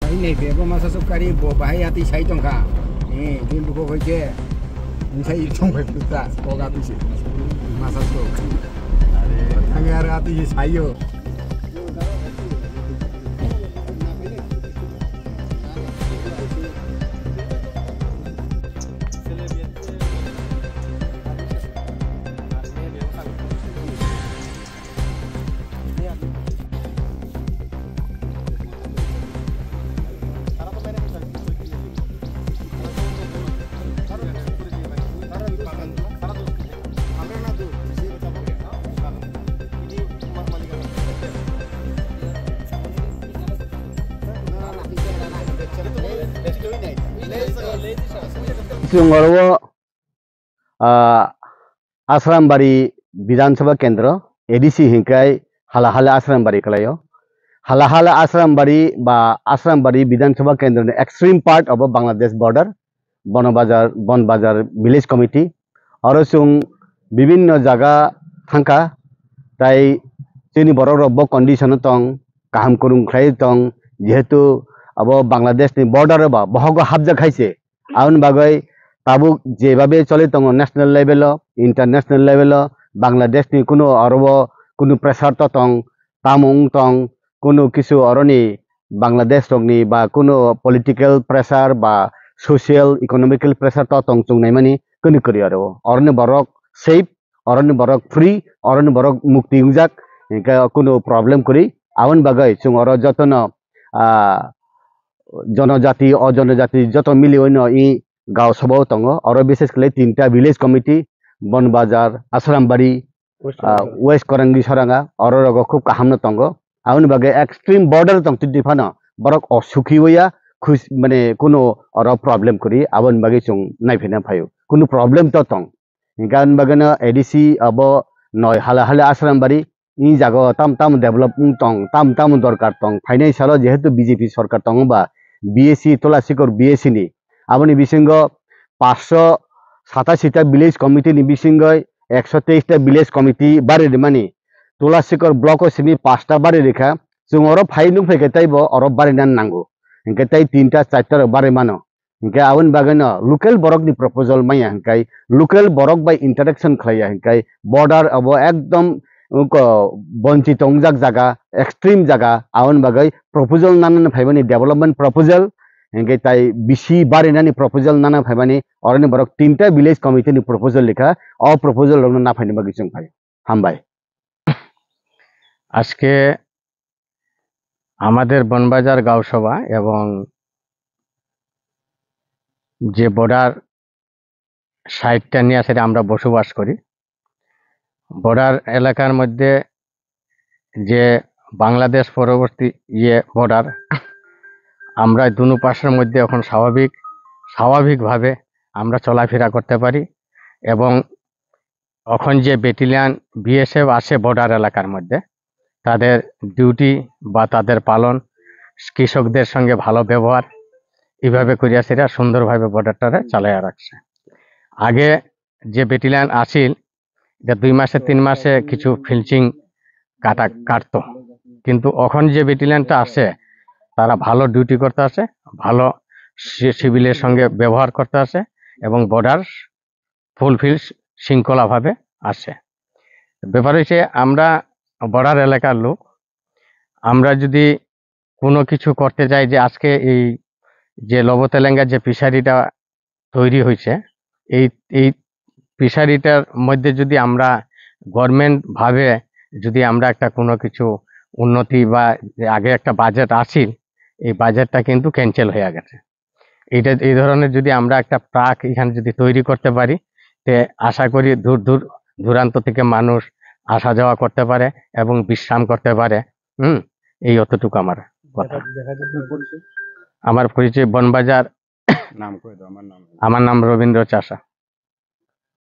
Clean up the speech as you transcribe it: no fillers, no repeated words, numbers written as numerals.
Ini bebo masa sukari bahaya hati saya tongka. Dia buku kerja. Saya hitung berjuta. Sekolah tu sih. Masa tu. Anggar hati saya. Sungorwo Asrambari Vidansabha Kendra ADC Hinkai Halahala Asrambari Kalayo Halahala Asrambari ba Asrambari Vidansabha Kendra the extreme part of Bangladesh border Bonbazar Village Committee Orosung Bibinno Jaga Thanka Tai Chini Borok condition tong Kaham Kurung Krai tong Jehetu abo Bangladesh ni border ba bohogo habja khaise aun bagai tabuk jebabe chole tong national level international level Bangladesh ni kuno arbo kuno pressure to tong tamung tong kuno kisu aroni Bangladesh rogni ba kuno political pressure ba social economical pressure to tong chung mani kuno kori aro orne borok safe orne borok free orne borok mukti ungjak ka kuno problem kori aun bagai chung aro jotono जनजाति अजनजाति जत मिलियो इ गाँव सभाव तंगो और विशेष करे तीनटा village committee बनबाजार आश्रामबाड़ी waste Korangi सरांगा और रगो खूब काहामनो तंगो आउन बागे एक्सट्रीम बॉर्डर तंग तिदिफानो बरक असुखी होया खुश माने कुनो और प्रॉब्लम करी आवन बागे जों नायफेना फायो कुनो प्रॉब्लम तो तंग गान बागेनो एडीसी अब नय हाला हाला आश्रामबाड़ी इ जागो ताम ताम डेभलपमेंट तंग ताम ताम दरकार तंग फाइनान्शियल जेहेतु बीजेपी सरकार तंग बा बीएससी तलासिकर बीएससी नि आबनि बिसिंग 587टा विलेज कमिटी नि बिसिंग 123टा विलेज कमिटी बारे मानि तलासिकर ब्लॉक सिनि 5टा बारे रेखा जों अर फाइनु फैकेताइबो अर बारे नान नांगो इनके ताइ 3टा 4टा बारे मानो इनके आवन बागनो लोकल बरक नि प्रपोजल माया हंकाय लोकल बरक बाय इंटरेक्शन खलाया हंकाय बॉर्डर अब एकदम वंचित जागा एक्सट्रीम जागा आवन बागै प्रपोजल नाना फाइबानी डेवलपमेंट प्रपोजल इनके ताई बिसी बारे नानी प्रपोजल नाना फाइबानी और बरक 3टा विलेज कमिटी नि प्रपोजल लिखा और प्रपोजल रंग ना फाइने बागै जों फाइ हामबाय আজকে আমাদের বনবাজার গাঁও সভা এবং যে বর্ডার সাইডটা নিয়ে আসলে আমরা বসবাস করি বর্ডার এলাকার মধ্যে যে বাংলাদেশ পরবর্তী বর্ডার আমরা দুনো পাশের মধ্যে এখন স্বাভাবিকভাবে আমরা চলাফেরা করতে পারি এবং এখন যে ব্যাটালিয়ন বিএসএফ আসে বর্ডার এলাকার মধ্যে তাদের ডিউটি বা তাদের পালন কৃষকদের সঙ্গে ভালো ব্যবহার এইভাবে করিয়া সেটা সুন্দরভাবে বর্ডারটারে চালাইয়া রাখছে আগে যে ব্যাটালিয়ন আসিল এটা 2 মাসে 3 মাসে কিছু ফিলচিং কাটতো কিন্তু এখন যে ব্যাটালিয়নটা আসে তারা ভালো ডিউটি করতে আসে ভালো সিভিলের সঙ্গে ব্যবহার করতে আসে এবং বর্ডার ফুলফিল শৃঙ্খলাভাবে আসে ব্যাপার হচ্ছে আমরা বর্ডার এলাকার লোক আমরা যদি কোনো কিছু করতে যাই যে আজকে এই যে লবতেলেঙ্গা যে ফিশারিটা তৈরি হয়েছে এই ফিশারিটার মধ্যে যদি আমরা গভর্নমেন্ট ভাবে যদি আমরা একটা কোনো কিছু উন্নতি বা আগে একটা বাজেট আসিল এই বাজেটটা কিন্তু ক্যান্সেল হয়ে গেছে এই ধরনের যদি আমরা একটা প্রাক এখানে যদি তৈরি করতে পারি তে আশা করি দূরান্ত থেকে মানুষ আসা যাওয়া করতে পারে এবং বিশ্রাম করতে পারে এই অতটুকু আমার কথা আমার পরিচয় বনবাজার আমার নাম রবীন্দ্র চাষা